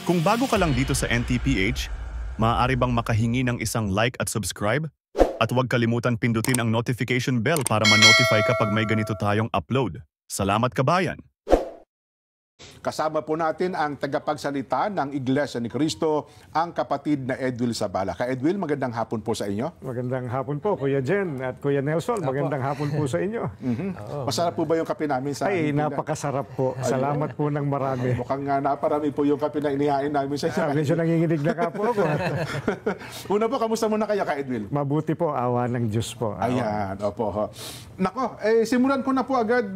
Kung bago ka lang dito sa NTPH, maaari bang makahingi ng isang like at subscribe? At huwag kalimutan pindutin ang notification bell para ma-notify kapag may ganito tayong upload. Salamat kabayan! Kasama po natin ang tagapagsalita ng Iglesia ni Cristo, ang kapatid na Edwil Zabala. Ka Edwil, magandang hapon po sa inyo. Magandang hapon po, Kuya Jen at Kuya Nelson. Magandang hapon po sa inyo. Masarap po ba yung kape namin sa Ay, napakasarap po. Salamat po ng marami. Mukhang naparami po yung kape na inihain namin sa inyo. Medyo nanginginig na ka po ako. Una po, kamusta muna kayo, Ka Edwil? Mabuti po, awa ng Diyos po. Ayan, opo. Nako, simulan ko na po agad,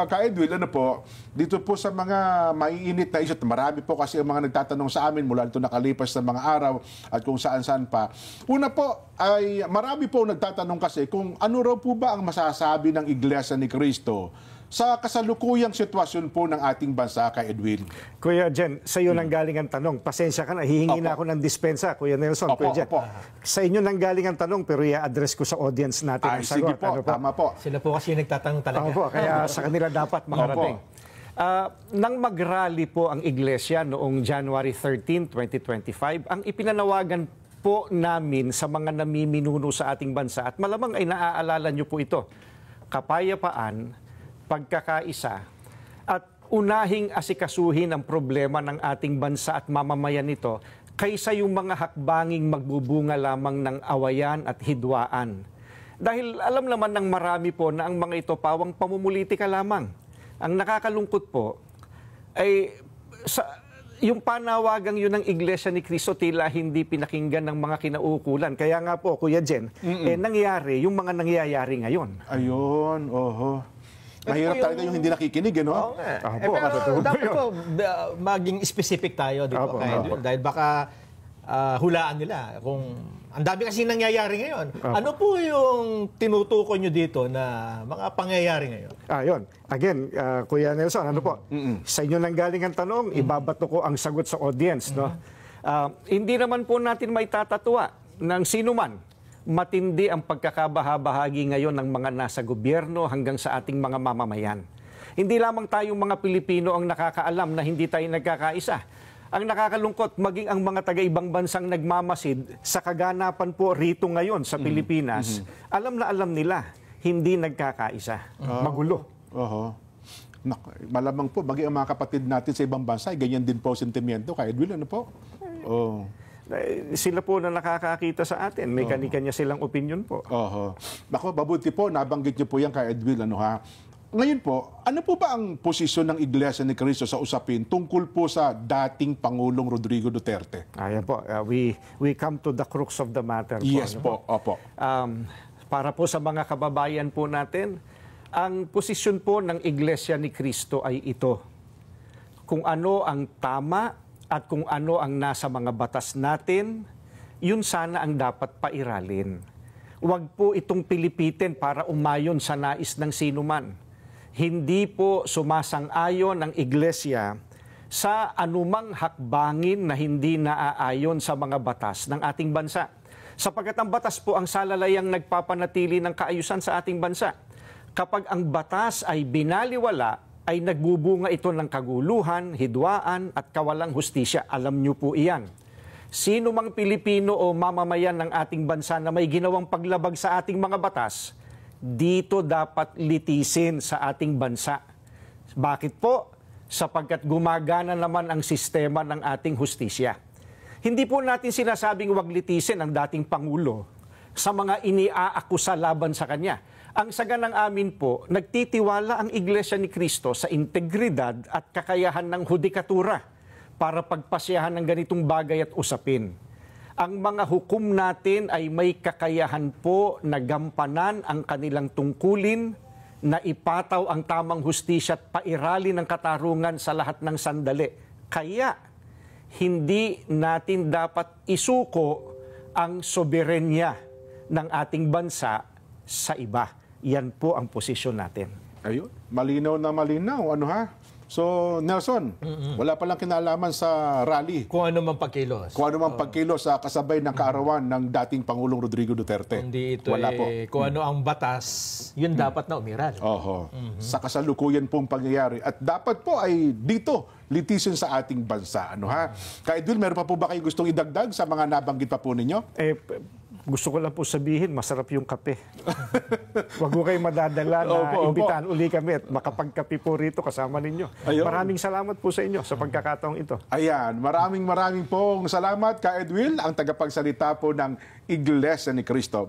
Ka Edwil, ano po, dito po sa mga maiinit na isot. Marami po kasi ang mga nagtatanong sa amin mula nito nakalipas na mga araw at kung saan-saan pa. Una po ay marami po nagtatanong kasi kung ano raw po ba ang masasabi ng Iglesia ni Cristo sa kasalukuyang sitwasyon po ng ating bansa, Ka Edwin. Kuya Jen, sa iyo nang galing ang tanong. Pasensya ka na, hihingi na ako ng dispensa, Kuya Nelson. Kuya Jen, sa inyo nang galing ang tanong pero i-address ko sa audience natin ang sagot. Sige po, tama po. Sila po kasi nagtatanong talaga. Opo, kaya sa kanila dapat makarating. Nang mag-rally po ang Iglesia noong January 13, 2025, ang ipinanawagan po namin sa mga namiminuno sa ating bansa, at malamang ay naaalala niyo po ito, kapayapaan, pagkakaisa, at unahing asikasuhin ang problema ng ating bansa at mamamayan nito kaysa yung mga hakbanging magbubunga lamang ng awayan at hidwaan. Dahil alam naman ng marami po na ang mga ito pawang pamumulitika lamang. Ang nakakalungkot po ay yung panawagang yun ng Iglesia ni Cristo tila hindi pinakinggan ng mga kinauukulan. Kaya nga po, Kuya Jen, nangyari yung mga nangyayari ngayon. Ayun, oho. Mahirap talaga yung hindi nakikinig, no? Oo nga. Pero dapat po maging specific tayo dito. Dahil baka hulaan nila kung ang dami kasi nangyayari ngayon. Ano po yung tinutukoy nyo dito na mga pangyayari ngayon? Yun. Again, Kuya Nelson, ano po? Sa inyo nang galing ang tanong, ibabato ko ang sagot sa audience. No? Hindi naman po natin may tatatwa ng sino man. Matindi ang pagkakabahabahagi ngayon ng mga nasa gobyerno hanggang sa ating mga mamamayan. Hindi lamang tayong mga Pilipino ang nakakaalam na hindi tayo nagkakaisa. Ang nakakalungkot, maging ang mga taga-ibang bansang nagmamasid sa kaganapan po rito ngayon sa Pilipinas, alam na alam nila, hindi nagkakaisa. Magulo. Malamang po, maging ang mga kapatid natin sa ibang bansa, ganyan din po sentimiento. Ka Edwin, ano po? Sila po na nakakakita sa atin. May kanya-kanya silang opinion po. Nako, mabuti po, nabanggit niyo po yan, Ka Edwin, ano ha? Ngayon po, ano po ba ang posisyon ng Iglesia ni Cristo sa usapin tungkol po sa dating Pangulong Rodrigo Duterte? Ayan po, we come to the crux of the matter. Yes po, opo. Para po sa mga kababayan po natin, ang posisyon po ng Iglesia ni Cristo ay ito. Kung ano ang tama at kung ano ang nasa mga batas natin, yun sana ang dapat pairalin. Huwag po itong pilipitin para umayon sa nais ng sinuman. Hindi po sumasang-ayon ang Iglesia sa anumang hakbangin na hindi naaayon sa mga batas ng ating bansa. Sapagkat ang batas po ang salalayang nagpapanatili ng kaayusan sa ating bansa. Kapag ang batas ay binaliwala, ay nagbubunga ito ng kaguluhan, hidwaan at kawalang hustisya. Alam niyo po iyan. Sino mang Pilipino o mamamayan ng ating bansa na may ginawang paglabag sa ating mga batas, dito dapat litisin sa ating bansa. Bakit po? Sapagkat gumagana naman ang sistema ng ating hustisya. Hindi po natin sinasabing wag litisin ang dating Pangulo sa mga iniaakusa laban sa kanya. Ang saga ng amin po, nagtitiwala ang Iglesia ni Cristo sa integridad at kakayahan ng hudikatura para pagpasyahan ng ganitong bagay at usapin. Ang mga hukom natin ay may kakayahan po na gampanan ang kanilang tungkulin, na ipataw ang tamang hustisya at pairali ng katarungan sa lahat ng sandali. Kaya, hindi natin dapat isuko ang soberenya ng ating bansa sa iba. Yan po ang posisyon natin. Ayun, malinaw na malinaw. Ano ha? So, Nelson, wala palang kinalaman sa rally. Kung ano man pagkilos. Kung ano mang pagkilos sa kasabay ng kaarawan ng dating Pangulong Rodrigo Duterte. Hindi ito Wala po. kung ano ang batas, yun dapat na umiral. Oho. Sa kasalukuyan pong pangyayari. At dapat po ay dito, litisyon sa ating bansa. Ano ha? Ka-Edwin, meron pa po ba kayo gustong idagdag sa mga nabanggit pa po ninyo? Gusto ko lang po sabihin, masarap yung kape. Huwag ko kayo madadala na Opo. imbitahan uli kami at makapagkape po rito kasama ninyo. Ayun. Maraming salamat po sa inyo sa pagkakataong ito. Ayan, maraming pong salamat, Ka-Edwin, ang tagapagsalita po ng Iglesia ni Cristo.